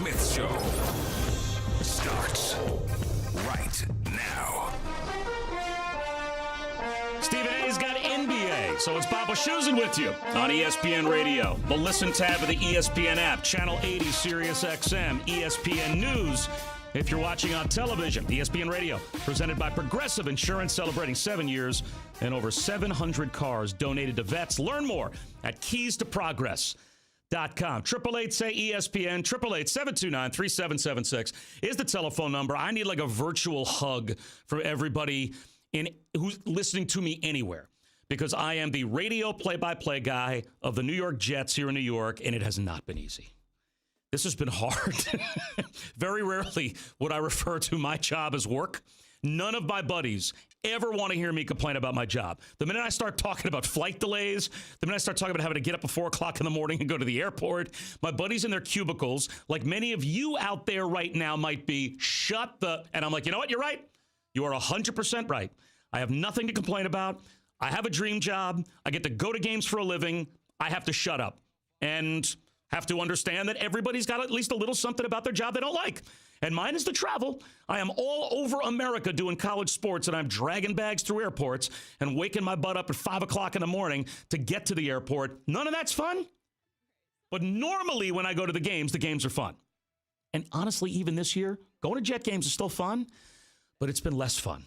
Smith Show starts right now. Stephen A's got NBA, so it's Papa Schusen with you on ESPN Radio, the Listen tab of the ESPN app, Channel 80, Sirius XM, ESPN News. If you're watching on television, ESPN Radio, presented by Progressive Insurance, celebrating 7 years and over 700 cars donated to vets. Learn more at keys-to-progress.com. 888-SAY-ESPN, 888-729-3776 is the telephone number. I need like a virtual hug from everybody who's listening to me anywhere, because I am the radio play-by-play guy of the New York Jets here in New York, and it has not been easy. This has been hard. Very rarely would I refer to my job as work. None of my buddies ever want to hear me complain about my job. The minute I start talking about flight delays, the minute I start talking about having to get up at 4 o'clock in the morning and go to the airport, my buddies in their cubicles, like many of you out there right now might be, and I'm like, you know what? You're right. You are 100% right. I have nothing to complain about. I have a dream job. I get to go to games for a living. I have to shut up and have to understand that everybody's got at least a little something about their job they don't like. And mine is the travel. I am all over America doing college sports, and I'm dragging bags through airports and waking my butt up at 5 o'clock in the morning to get to the airport. None of that's fun. But normally when I go to the games are fun. And honestly, even this year, going to Jet games is still fun, but it's been less fun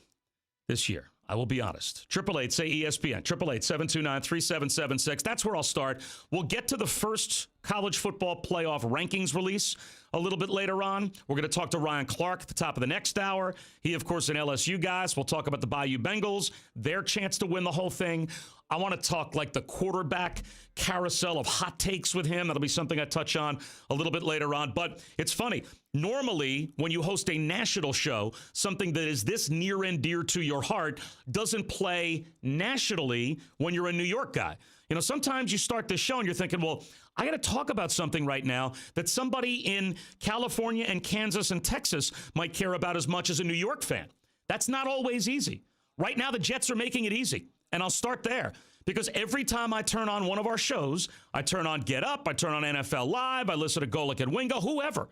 this year. I will be honest. 888-SAY-ESPN, 888-729-3776. That's where I'll start. We'll get to the first college football playoff rankings release a little bit later on. We're going to talk to Ryan Clark at the top of the next hour. He, of course, an LSU guy. We'll talk about the Bayou Bengals, their chance to win the whole thing. I want to talk like the quarterback carousel of hot takes with him. That'll be something I touch on a little bit later on. But it's funny. Normally, when you host a national show, something that is this near and dear to your heart doesn't play nationally when you're a New York guy. You know, sometimes you start this show and you're thinking, well, I got to talk about something right now that somebody in California and Kansas and Texas might care about as much as a New York fan. That's not always easy. Right now, the Jets are making it easy. And I'll start there, because every time I turn on one of our shows, I turn on Get Up, I turn on NFL Live, I listen to Golick and Wingo, whoever.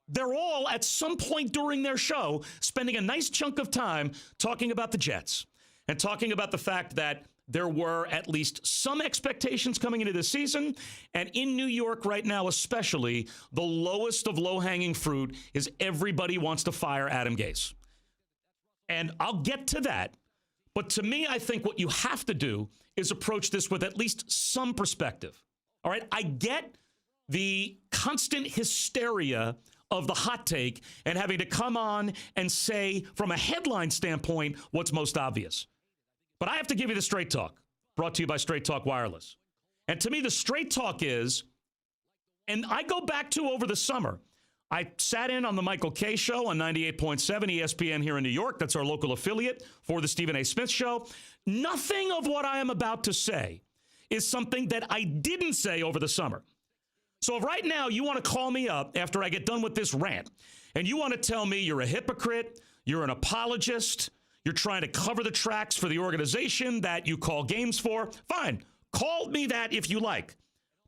They're all at some point during their show spending a nice chunk of time talking about the Jets and talking about the fact that there were at least some expectations coming into this season. And in New York right now, especially, the lowest of low-hanging fruit is everybody wants to fire Adam Gase. And I'll get to that. But to me, I think what you have to do is approach this with at least some perspective. All right? I get the constant hysteria of the hot take and having to come on and say, from a headline standpoint, what's most obvious. But I have to give you the straight talk, brought to you by Straight Talk Wireless. And to me, the straight talk is, and I go back to over the summer, I sat in on the Michael Kay Show on 98.7 ESPN here in New York. That's our local affiliate for the Stephen A. Smith Show. Nothing of what I am about to say is something that I didn't say over the summer. So if right now you want to call me up after I get done with this rant, and you want to tell me you're a hypocrite, you're an apologist, you're trying to cover the tracks for the organization that you call games for, fine. Call me that if you like.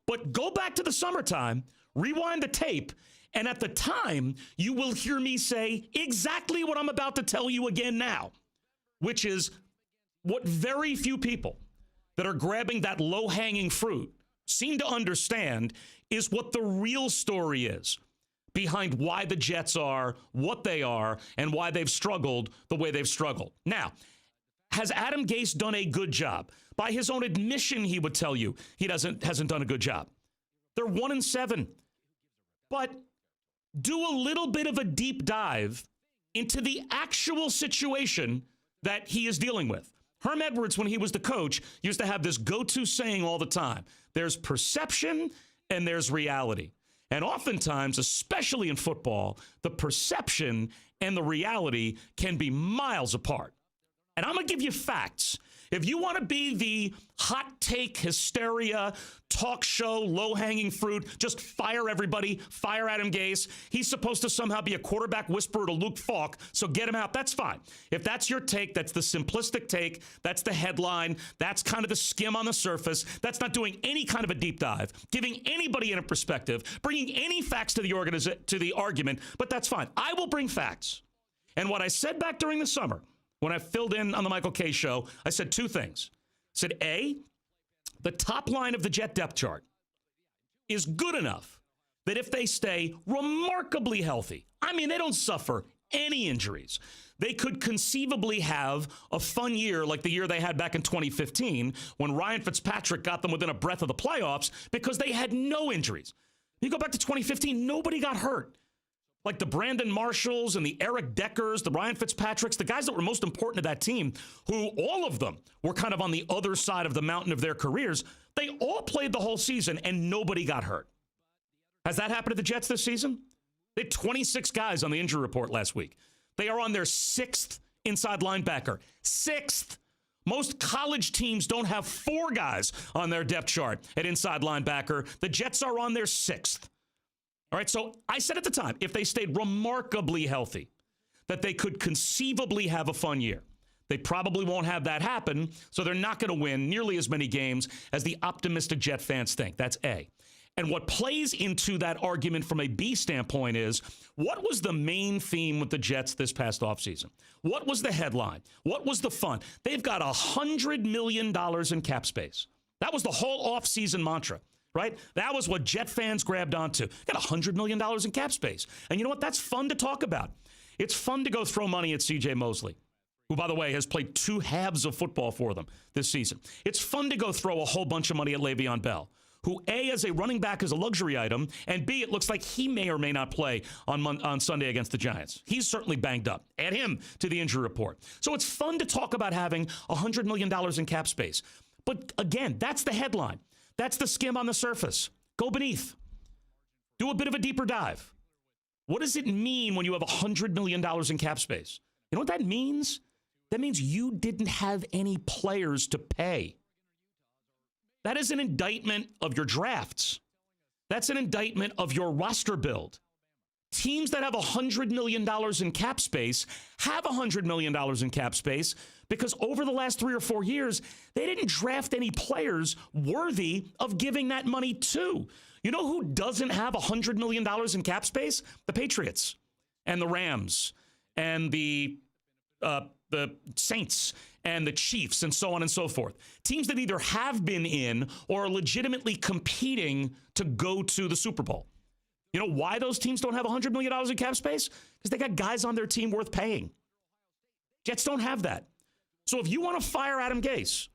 But go back to the summertime, rewind the tape, and at the time, you will hear me say exactly what I'm about to tell you again now, which is what very few people that are grabbing that low-hanging fruit seem to understand is what the real story is behind why the Jets are what they are and why they've struggled the way they've struggled. Now, has Adam Gase done a good job? By his own admission, he would tell you he hasn't done a good job. They're 1-7. But do a little bit of a deep dive into the actual situation that he is dealing with. Herm Edwards, when he was the coach, used to have this go-to saying all the time. There's perception and there's reality. And oftentimes, especially in football, the perception and the reality can be miles apart. And I'm going to give you facts. If you want to be the hot take, hysteria, talk show, low-hanging fruit, just fire everybody, fire Adam Gase. He's supposed to somehow be a quarterback whisperer to Luke Falk, so get him out. That's fine. If that's your take, that's the simplistic take, that's the headline, that's kind of the skim on the surface, that's not doing any kind of a deep dive, giving anybody in a perspective, bringing any facts to the argument, but that's fine. I will bring facts. And what I said back during the summer, when I filled in on the Michael Kay show, I said two things. I said, A, the top line of the Jet depth chart is good enough that if they stay remarkably healthy, I mean, they don't suffer any injuries, they could conceivably have a fun year like the year they had back in 2015 when Ryan Fitzpatrick got them within a breath of the playoffs because they had no injuries. You go back to 2015, nobody got hurt. Like the Brandon Marshalls and the Eric Deckers, the Ryan Fitzpatricks, the guys that were most important to that team, who all of them were kind of on the other side of the mountain of their careers, they all played the whole season and nobody got hurt. Has that happened to the Jets this season? They had 26 guys on the injury report last week. They are on their 6th inside linebacker. 6th. Most college teams don't have 4 guys on their depth chart at inside linebacker. The Jets are on their 6th. All right, so I said at the time, if they stayed remarkably healthy, that they could conceivably have a fun year. They probably won't have that happen, so they're not going to win nearly as many games as the optimistic Jet fans think. That's A. And what plays into that argument from a B standpoint is, what was the main theme with the Jets this past offseason? What was the headline? What was the fun? They've got $100 million in cap space. That was the whole offseason mantra. Right? That was what Jet fans grabbed onto. Got $100 million in cap space. And you know what? That's fun to talk about. It's fun to go throw money at C.J. Mosley, who, by the way, has played 2 halves of football for them this season. It's fun to go throw a whole bunch of money at Le'Veon Bell, who, A, as a running back is a luxury item, and B, it looks like he may or may not play on Sunday against the Giants. He's certainly banged up. Add him to the injury report. So it's fun to talk about having $100 million in cap space. But again, that's the headline. That's the skim on the surface. Go beneath. Do a bit of a deeper dive. What does it mean when you have $100 million in cap space? You know what that means? That means you didn't have any players to pay. That is an indictment of your drafts. That's an indictment of your roster build. Teams that have $100 million in cap space have $100 million in cap space because over the last 3 or 4 years, they didn't draft any players worthy of giving that money to. You know who doesn't have $100 million in cap space? The Patriots and the Rams and the Saints and the Chiefs and so on and so forth. Teams that either have been in or are legitimately competing to go to the Super Bowl. You know why those teams don't have $100 million in cap space? Because they got guys on their team worth paying. Jets don't have that. So if you want to fire Adam Gase,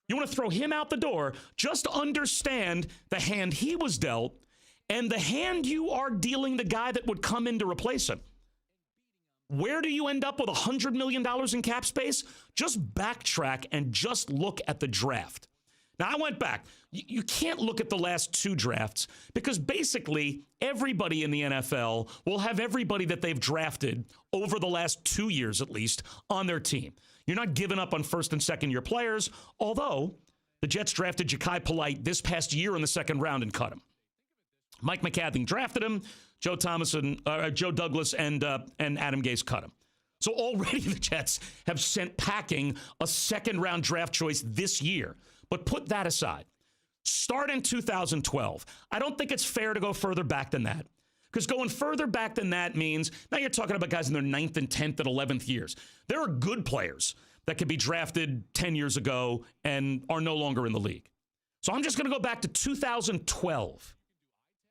you want to throw him out the door, just understand the hand he was dealt and the hand you are dealing the guy that would come in to replace him. Where do you end up with $100 million in cap space? Just backtrack and just look at the draft. Now, I went back. You can't look at the last 2 drafts because basically everybody in the NFL will have everybody that they've drafted over the last 2 years at least on their team. You're not giving up on first and second year players, although the Jets drafted Ja'Kai Polite this past year in the 2nd round and cut him. Mike McCaffrey drafted him. Joe Douglas and Adam Gase cut him. So already the Jets have sent packing a 2nd round draft choice this year. But put that aside. Start in 2012. I don't think it's fair to go further back than that. Because going further back than that means now you're talking about guys in their 9th and 10th and 11th years. There are good players that could be drafted 10 years ago and are no longer in the league. So I'm just going to go back to 2012.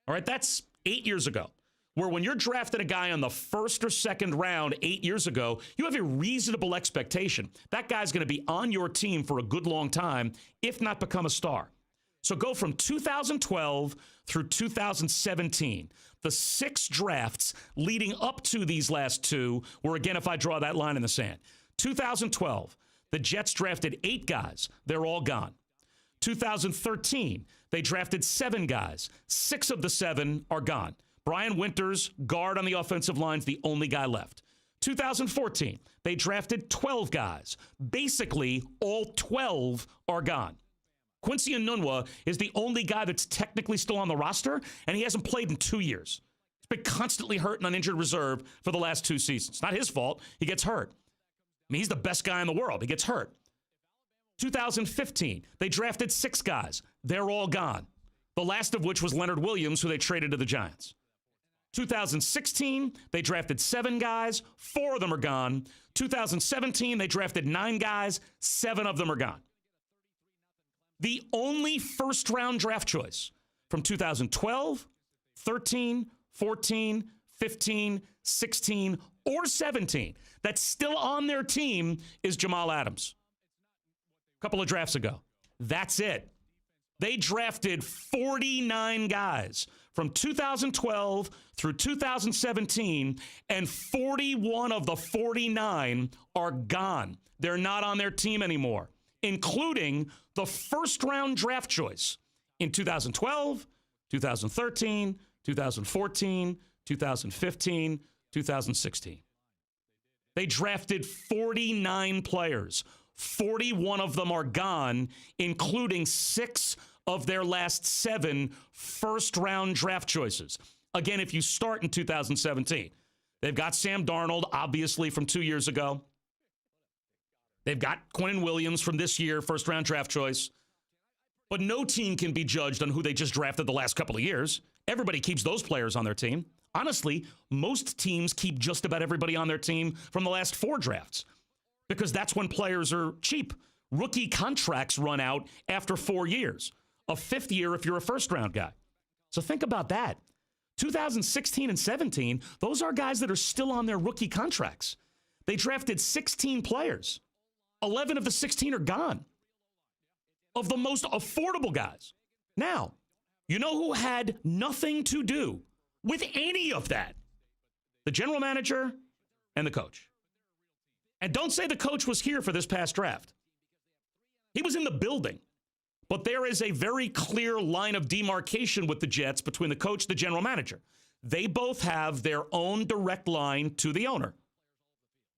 All right, that's 8 years ago. Where when you're drafting a guy on the 1st or 2nd round 8 years ago, you have a reasonable expectation. That guy's going to be on your team for a good long time, if not become a star. So go from 2012 through 2017. The 6 drafts leading up to these last 2 were, again, if I draw that line in the sand. 2012, the Jets drafted 8 guys. They're all gone. 2013, they drafted 7 guys. 6 of the 7 are gone. Brian Winters, guard on the offensive line, is the only guy left. 2014, they drafted 12 guys. Basically, all 12 are gone. Quincy Enunwa is the only guy that's technically still on the roster, and he hasn't played in 2 years. He's been constantly hurt and on injured reserve for the last 2 seasons. Not his fault. He gets hurt. I mean, he's the best guy in the world. He gets hurt. 2015, they drafted 6 guys. They're all gone. The last of which was Leonard Williams, who they traded to the Giants. 2016, they drafted 7 guys. 4 of them are gone. 2017, they drafted 9 guys. 7 of them are gone. The only first-round draft choice from 2012, 13, 14, 15, 16, or 17 that's still on their team is Jamal Adams. A couple of drafts ago. That's it. They drafted 49 guys from 2012 through 2017, and 41 of the 49 are gone. They're not on their team anymore, including the first-round draft choice in 2012, 2013, 2014, 2015, 2016. They drafted 49 players. 41 of them are gone, including 6 of their last 7 first-round draft choices. Again, if you start in 2017, they've got Sam Darnold, obviously, from 2 years ago. They've got Quinnen Williams from this year, first-round draft choice. But no team can be judged on who they just drafted the last couple of years. Everybody keeps those players on their team. Honestly, most teams keep just about everybody on their team from the last 4 drafts because that's when players are cheap. Rookie contracts run out after 4 years. A 5th year if you're a first-round guy. So think about that. 2016 and 17, those are guys that are still on their rookie contracts. They drafted 16 players. 11 of the 16 are gone. Of the most affordable guys. Now, you know who had nothing to do with any of that? The general manager and the coach. And don't say the coach was here for this past draft. He was in the building. But there is a very clear line of demarcation with the Jets between the coach and the general manager. They both have their own direct line to the owner.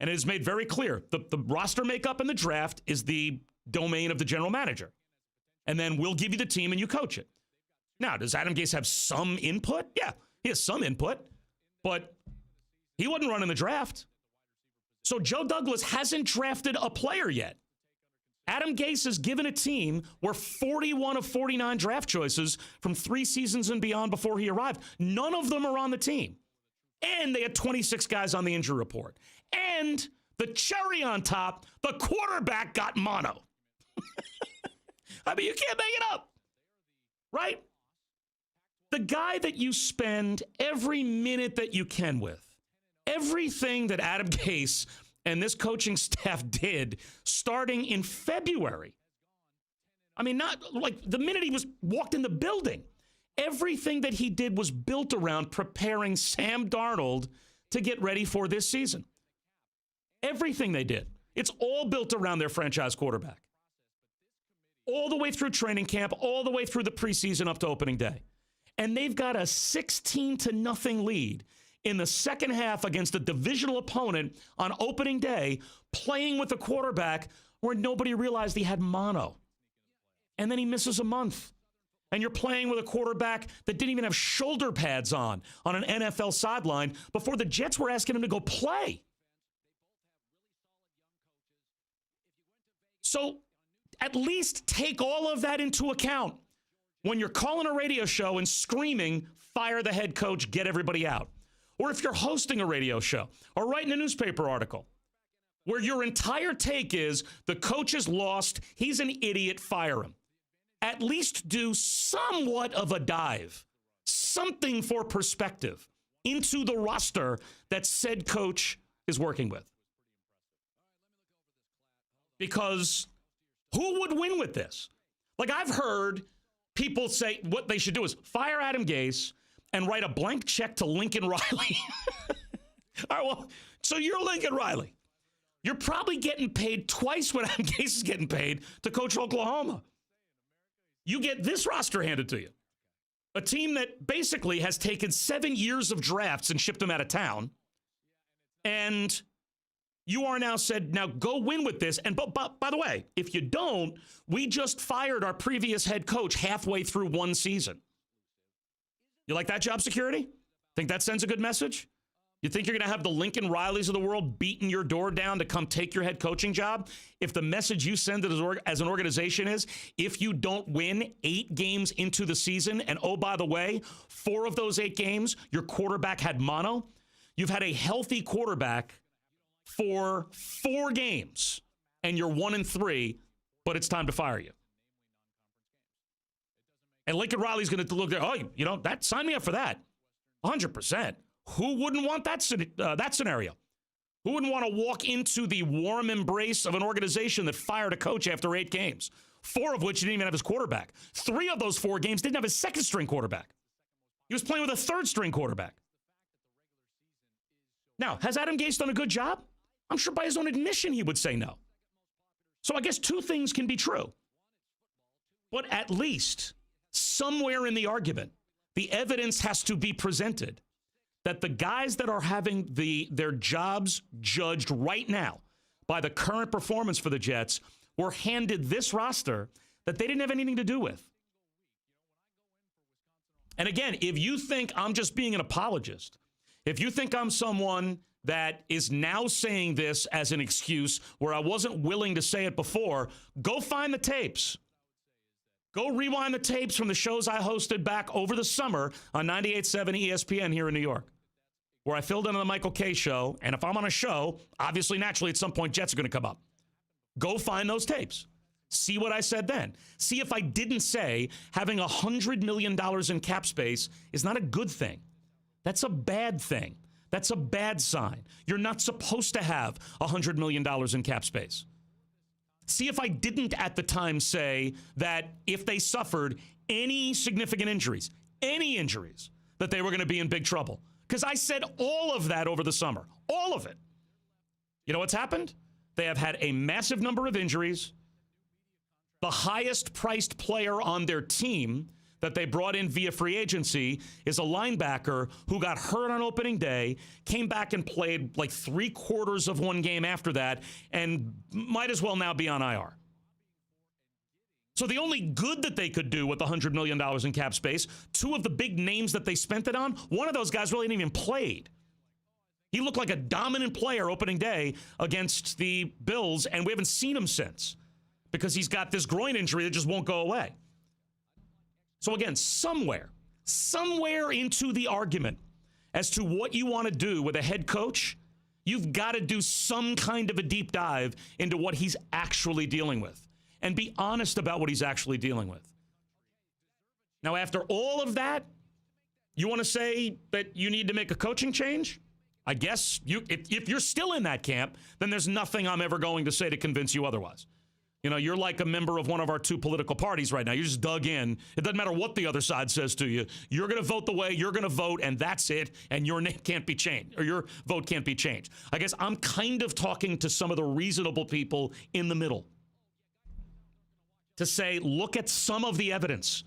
And it is made very clear. The roster makeup in the draft is the domain of the general manager. And then we'll give you the team and you coach it. Now, does Adam Gase have some input? Yeah, he has some input. But he wasn't running the draft. So Joe Douglas hasn't drafted a player yet. Adam Gase has given a team where 41 of 49 draft choices from 3 seasons and beyond before he arrived, none of them are on the team. And they had 26 guys on the injury report. And the cherry on top, the quarterback got mono. I mean, you can't make it up, right? The guy that you spend every minute that you can with, everything that Adam Gase and this coaching staff did starting in February. I mean, not like the minute he walked in the building. Everything that he did was built around preparing Sam Darnold to get ready for this season. Everything they did. It's all built around their franchise quarterback. All the way through training camp, all the way through the preseason up to opening day. And they've got a 16-0 lead in the second half against a divisional opponent on opening day, playing with a quarterback where nobody realized he had mono. And then he misses a month. And you're playing with a quarterback that didn't even have shoulder pads on an NFL sideline before the Jets were asking him to go play. So at least take all of that into account when you're calling a radio show and screaming, fire the head coach, get everybody out. Or if you're hosting a radio show or writing a newspaper article where your entire take is the coach is lost, he's an idiot, fire him. At least do somewhat of a dive, something for perspective into the roster that said coach is working with. Because who would win with this? Like I've heard people say what they should do is fire Adam Gase and write a blank check to Lincoln Riley. All right, well, so you're Lincoln Riley. You're probably getting paid twice what Adam Gase is getting paid to coach Oklahoma. You get this roster handed to you. A team that basically has taken 7 years of drafts and shipped them out of town. And You are now said, now go win with this. And but by the way, if you don't, we just fired our previous head coach halfway through one season. You like that job security? Think that sends a good message? You think you're going to have the Lincoln Rileys of the world beating your door down to come take your head coaching job? If the message you send as an organization is, if you don't win 8 games into the season, and oh, by the way, 4 of those 8 games, your quarterback had mono, you've had a healthy quarterback for 4 games, and you're 1-3, but it's time to fire you. And Lincoln Riley's going to look there, that sign me up for that. 100%. Who wouldn't want that scenario? Who wouldn't want to walk into the warm embrace of an organization that fired a coach after 8 games, 4 of which didn't even have his quarterback? 3 of those 4 games didn't have his second-string quarterback. He was playing with a third-string quarterback. Now, has Adam Gase done a good job? I'm sure by his own admission he would say no. So I guess 2 things can be true. But at least somewhere in the argument, the evidence has to be presented that the guys that are having their jobs judged right now by the current performance for the Jets were handed this roster that they didn't have anything to do with. And again, if you think I'm just being an apologist, if you think I'm someone that is now saying this as an excuse where I wasn't willing to say it before, go find the tapes. Go rewind the tapes from the shows I hosted back over the summer on 98.7 ESPN here in New York, where I filled in on the Michael Kay show. And if I'm on a show, obviously, naturally, at some point, Jets are going to come up. Go find those tapes. See what I said then. See if I didn't say having $100 million in cap space is not a good thing. That's a bad thing. That's a bad sign. You're not supposed to have $100 million in cap space. See if I didn't at the time say that if they suffered any significant injuries, that they were going to be in big trouble. Because I said all of that over the summer. All of it. You know what's happened? They have had a massive number of injuries. The highest priced player on their team that they brought in via free agency is a linebacker who got hurt on opening day, came back and played like 3/4 of one game after that, and might as well now be on IR. So the only good that they could do with $100 million in cap space, 2 of the big names that they spent it on, one of those guys really didn't even played. He looked like a dominant player opening day against the Bills, and we haven't seen him since because he's got this groin injury that just won't go away. So again, somewhere into the argument as to what you want to do with a head coach, you've got to do some kind of a deep dive into what he's actually dealing with and be honest about what he's actually dealing with. Now, after all of that, you want to say that you need to make a coaching change? I guess if you're still in that camp, then there's nothing I'm ever going to say to convince you otherwise. You know, you're like a member of one of our 2 political parties right now. You're just dug in. It doesn't matter what the other side says to you. You're going to vote the way you're going to vote, and that's it, and your name can't be changed, or your vote can't be changed. I guess I'm kind of talking to some of the reasonable people in the middle to say, look at some of the evidence.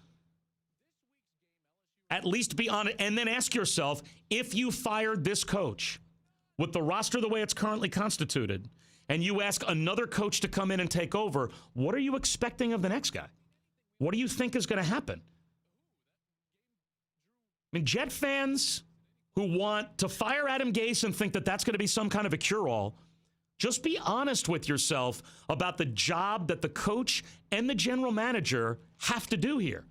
At least be on it, and then ask yourself, if you fired this coach with the roster the way it's currently constituted, and you ask another coach to come in and take over, what are you expecting of the next guy? What do you think is going to happen? I mean, Jet fans who want to fire Adam Gase and think that that's going to be some kind of a cure-all, just be honest with yourself about the job that the coach and the general manager have to do here,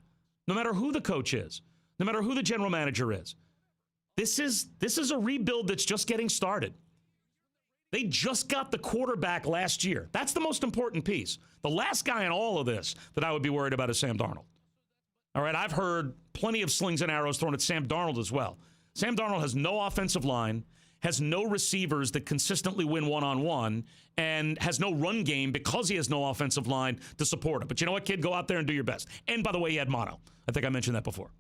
no matter who the coach is, no matter who the general manager is. This is a rebuild that's just getting started. They just got the quarterback last year. That's the most important piece. The last guy in all of this that I would be worried about is Sam Darnold. All right, I've heard plenty of slings and arrows thrown at Sam Darnold as well. Sam Darnold has no offensive line, has no receivers that consistently win one-on-one, and has no run game because he has no offensive line to support him. But you know what, kid? Go out there and do your best. And by the way, he had mono. I think I mentioned that before.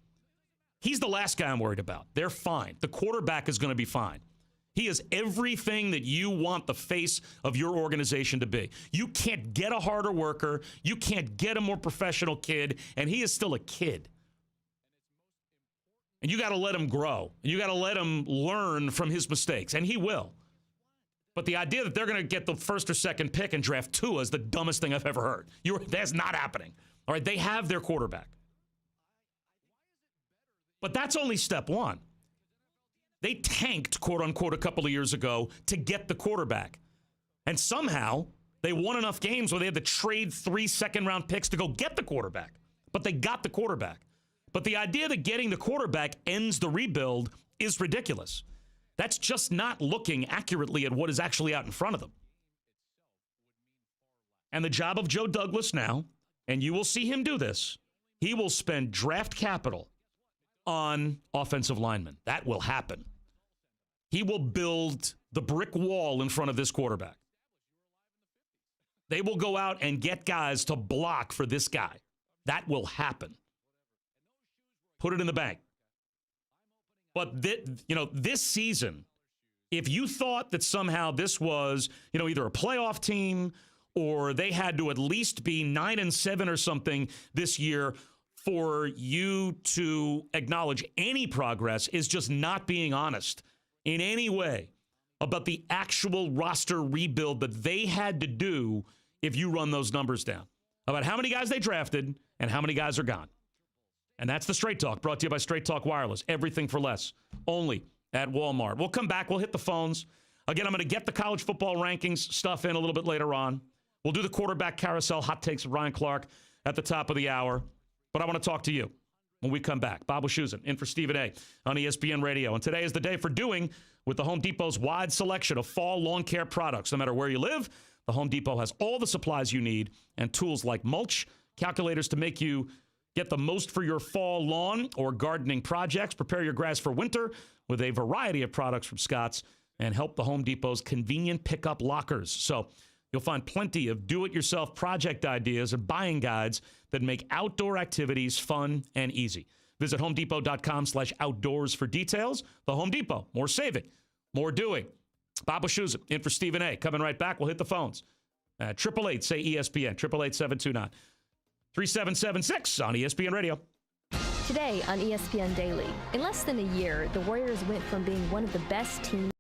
He's the last guy I'm worried about. They're fine. The quarterback is going to be fine. He is everything that you want the face of your organization to be. You can't get a harder worker. You can't get a more professional kid, and he is still a kid. And you got to let him grow. And you got to let him learn from his mistakes, and he will. But the idea that they're going to get the first or second pick and draft Tua is the dumbest thing I've ever heard. That's not happening. All right, they have their quarterback. But that's only step one. They tanked, quote unquote, a couple of years ago to get the quarterback. And somehow they won enough games where they had to trade 3 second-round picks to go get the quarterback. But they got the quarterback. But the idea that getting the quarterback ends the rebuild is ridiculous. That's just not looking accurately at what is actually out in front of them. And the job of Joe Douglas now, and you will see him do this, he will spend draft capital on offensive linemen. That will happen. He will build the brick wall in front of this quarterback. They will go out and get guys to block for this guy. That will happen. Put it in the bank. But this season, if you thought that somehow this was, either a playoff team or they had to at least be 9-7 or something this year for you to acknowledge any progress, is just not being honest in any way about the actual roster rebuild that they had to do if you run those numbers down, about how many guys they drafted and how many guys are gone. And that's the Straight Talk, brought to you by Straight Talk Wireless. Everything for less, only at Walmart. We'll come back. We'll hit the phones. Again, I'm going to get the college football rankings stuff in a little bit later on. We'll do the quarterback carousel hot takes with Ryan Clark at the top of the hour. But I want to talk to you when we come back. Bob Wischusen in for Stephen A. on ESPN Radio. And today is the day for doing with the Home Depot's wide selection of fall lawn care products. No matter where you live, the Home Depot has all the supplies you need and tools like mulch, calculators to make you get the most for your fall lawn or gardening projects. Prepare your grass for winter with a variety of products from Scotts, and help the Home Depot's convenient pickup lockers. So you'll find plenty of do-it-yourself project ideas and buying guides that make outdoor activities fun and easy. Visit homedepot.com/outdoors for details. The Home Depot, more saving, more doing. Bob Wischusen in for Stephen A. Coming right back. We'll hit the phones. 888 say ESPN, 888-729. 3776 on ESPN Radio. Today on ESPN Daily, in less than a year, the Warriors went from being one of the best teams